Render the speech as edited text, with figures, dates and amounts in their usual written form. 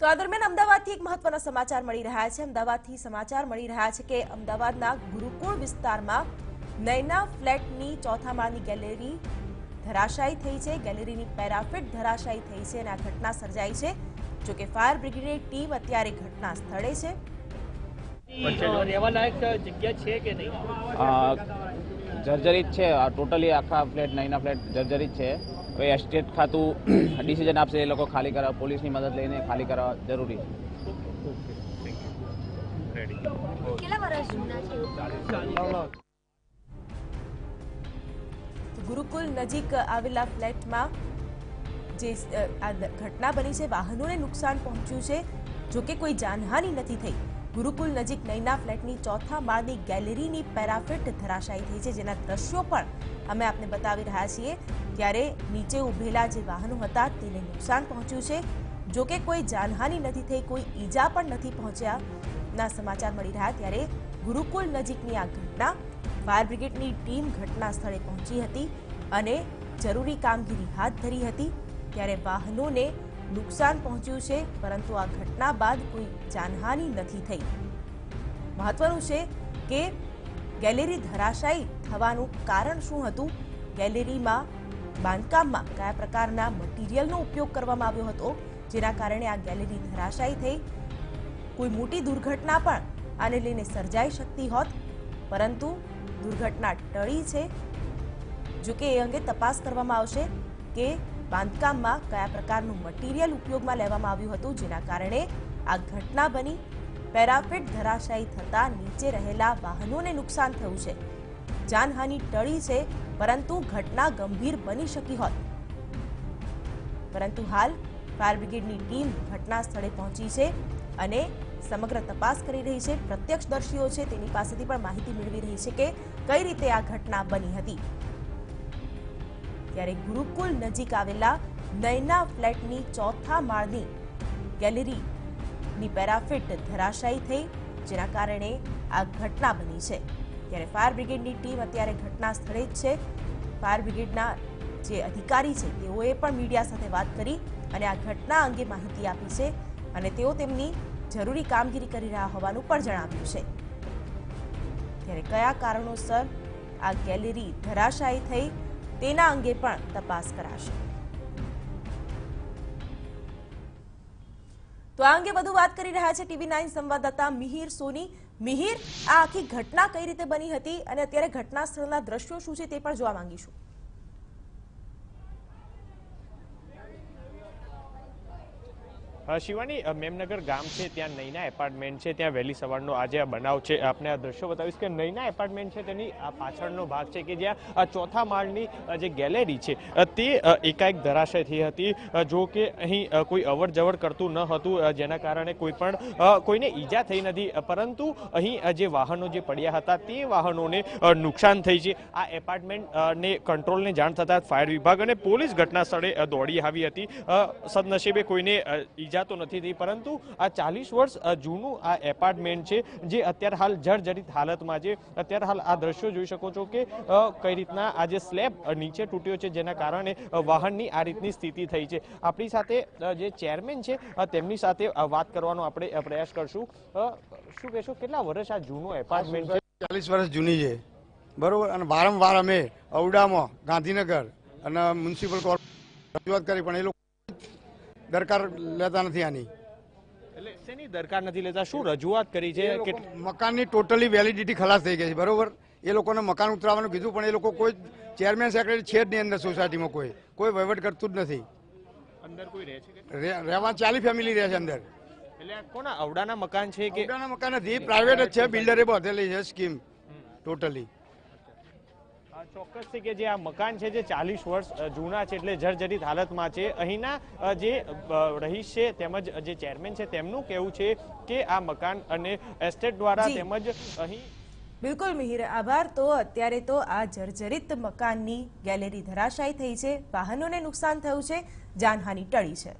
તો આ દરમિયાન અમદાવાદથી એક મહત્વના સમાચાર મળી રહ્યા છે। અમદાવાદથી સમાચાર મળી રહ્યા છે કે અમદાવાદના ગુરુકુળ વિસ્તારમાં નયના ફ્લેટની ચોથા માળની ગેલેરી ધરાશાયી થઈ છે। ગેલેરીની પેરાફિટ ધરાશાયી થઈ છે અને આ ઘટના સર્જાઈ છે। જો કે ફાયર બ્રિગેડની ટીમ અત્યારે ઘટના સ્થળે છે। જર્જરિત છે ટોટલી આખા ફ્લેટ નયના ફ્લેટ જર્જરિત છે। હવે એસ્ટેટ ખાતું ડિસિઝન આપશે એ લોકો ખાલી કરવા પોલીસની મદદ લઈને ખાલી કરવા જરૂરી છે। કેટલા વર્ષ જૂના છે? ગુરુકુલ નજીક આવેલા ફ્લેટમાં જે આ ઘટના બની છે વાહનોને નુકસાન પહોંચ્યું છે। જો કે કોઈ જાનહાનિ નથી થઈ। ગુરુકુલ નજીક નયના ફ્લેટની ચોથા માળની ગેલેરીની પેરાફિટ ધરાશાયી થઈ છે, જેના દ્રશ્યો પણ અમે આપને બતાવી રહ્યા છીએ। ત્યારે નીચે ઉભેલા જે વાહનો હતા તેને નુકસાન પહોંચ્યું છે। જો કે કોઈ જાનહાનિ નથી થઈ, કોઈ ઈજા પણ નથી પહોંચ્યાના સમાચાર મળી રહ્યા। ત્યારે ગુરુકુલ નજીકની આ ઘટના ફાયર બ્રિગેડની ટીમ ઘટના સ્થળે પહોંચી હતી અને જરૂરી કામગીરી હાથ ધરી હતી। ત્યારે વાહનોને નુકસાન પહોંચ્યું છે, પરંતુ આ ઘટના બાદ કોઈ જાનહાનિ નથી થઈ। મહત્વનું છે કે ગેલેરી ધરાશાયી થવાનું કારણ શું હતું, ગેલેરીમાં બાંધકામમાં કયા પ્રકારના મટીરિયલનો ઉપયોગ કરવામાં આવ્યો હતો જેના કારણે આ ગેલેરી ધરાશાયી થઈ। કોઈ મોટી દુર્ઘટના પણ આને લઈને સર્જાઈ શકતી હોત, પરંતુ દુર્ઘટના ટળી છે। જો કે એ અંગે તપાસ કરવામાં આવશે કે બાંધકામમાં કયા પ્રકારનું મટીરિયલ ઉપયોગમાં લેવામાં આવ્યું હતું જેના કારણે આ ઘટના બની। પેરાફિટ ધરાશાયી થતા નીચે રહેલા વાહનોને નુકસાન થયું છે। જાનહાનિ ટળી છે, પરંતુ ઘટના ગંભીર બની શકી હોત। પરંતુ હાલ ફાયર બ્રિગેડની ટીમ ઘટના સ્થળે પહોંચી છે અને સમગ્ર તપાસ કરી રહી છે। પ્રત્યક્ષદર્શીઓ છે તેની પાસેથી પણ માહિતી મેળવી રહી છે કે કઈ રીતે આ ઘટના બની હતી। ત્યારે ગુરુકુલ નજીક આવેલા નયના ફ્લેટની ચોથા માળની ગેલેરીની પેરાફિટ ધરાશાયી થઈ, જેના કારણે આ ઘટના બની છે। ત્યારે ફાયર બ્રિગેડની ટીમ અત્યારે ઘટના સ્થળે જ છે। ફાયર બ્રિગેડના જે અધિકારી છે તેઓએ પણ મીડિયા સાથે વાત કરી અને આ ઘટના અંગે માહિતી આપી છે અને તેઓ તેમની જરૂરી કામગીરી કરી રહ્યા હોવાનું પણ જણાવ્યું છે। ત્યારે કયા કારણોસર આ ગેલેરી ધરાશાયી થઈ તેના અંગે પણ તપાસ કરાશે। તો આ અંગે વધુ વાત કરી રહ્યા છે TV9 સંવાદદાતા મિહિર સોની। મિહિર, આ આખી ઘટના કઈ રીતે બની હતી અને અત્યારે ઘટના સ્થળના દ્રશ્યો શું છે તે પણ જોવા માંગીશું। શિવાની, મેમનગર ગામ છે ત્યાં નયના એપાર્ટમેન્ટ છે ત્યાં વહેલી સવારનો આજે આ બનાવ છે। આપણે આ દ્રશ્યો બતાવીશ કે નયના એપાર્ટમેન્ટ છે તેની આ પાછળનો ભાગ છે કે જ્યાં ચોથા માળની જે ગેલેરી છે તે એકાએક ધરાશય થઈ હતી। જો કે અહીં કોઈ અવર જવર કરતું ન હતું જેના કારણે કોઈને ઈજા થઈ નથી, પરંતુ અહીં જે વાહનો જે પડ્યા હતા તે વાહનોને નુકસાન થઈ છે। આ એપાર્ટમેન્ટને કંટ્રોલને જાણ થતાં ફાયર વિભાગ અને પોલીસ ઘટના સ્થળે દોડી આવી હતી। સદનસીબે કોઈને ઈજા તો નથી થઈ, પરંતુ આ 40 વર્ષ જૂનું આ એપાર્ટમેન્ટ છે જે અત્યારે હાલ જર્જરિત હાલતમાં છે। અત્યારે હાલ આ દ્રશ્યો જોઈ શકો છો કે કઈ રીતના આ જે સ્લેબ નીચે તૂટ્યો છે જેના કારણે વાહનની આ રીતની સ્થિતિ થઈ છે। આપણી સાથે જે ચેરમેન છે તેમની સાથે વાત કરવાનો આપણે પ્રયાસ કરશું। શું કહેશો, કેટલા વર્ષ આ જૂનો એપાર્ટમેન્ટ છે? 40 વર્ષ જૂની છે, બરોબર। અને વારંવાર અમે ઔડામાં, ગાંધીનગર અને મ્યુનિસિપલ કોર્પોરેશન રજૂઆત કરી, પણ એ લોકો દરકાર લેતા નથી આની। એટલે શેની દરકાર નથી લેતા? શું રજૂઆત કરી છે કે મકાનની ટોટલી વેલિડિટી ખલાસ થઈ ગઈ છે, બરોબર। એ લોકોને મકાન ઉતરાવવાનું કીધું, પણ એ લોકો કોઈ ચેરમેન સેક્રેટરી છે જ નહીં અંદર સોસાયટીમાં, કોઈ વહીવટ કરતું જ નથી। અંદર કોઈ રહે છે? રહેવા 40 ફેમિલી રહે છે અંદર। એટલે કોના અવડાના મકાન છે કે અવડાના મકાન નથી, પ્રાઇવેટ જ છે, બિલ્ડરે બાંધેલી છે સ્કીમ ટોટલી। ચોક્કસથી કે જે આ મકાન છે જે 40 વર્ષ જૂના છે એટલે જર્જરિત હાલતમાં છે। અહીંના જે રહીશ છે તેમજ જે ચેરમેન છે તેમનું કહેવું છે કે આ મકાન અને એસ્ટેટ દ્વારા તેમજ અહીં બિલકુલ મિહિર, આભાર। તો અત્યારે તો આ જર્જરિત મકાનની ગેલેરી ધરાશાયી થઈ છે, વાહનોને નુકસાન થયું છે, જાનહાનિ ટળી છે।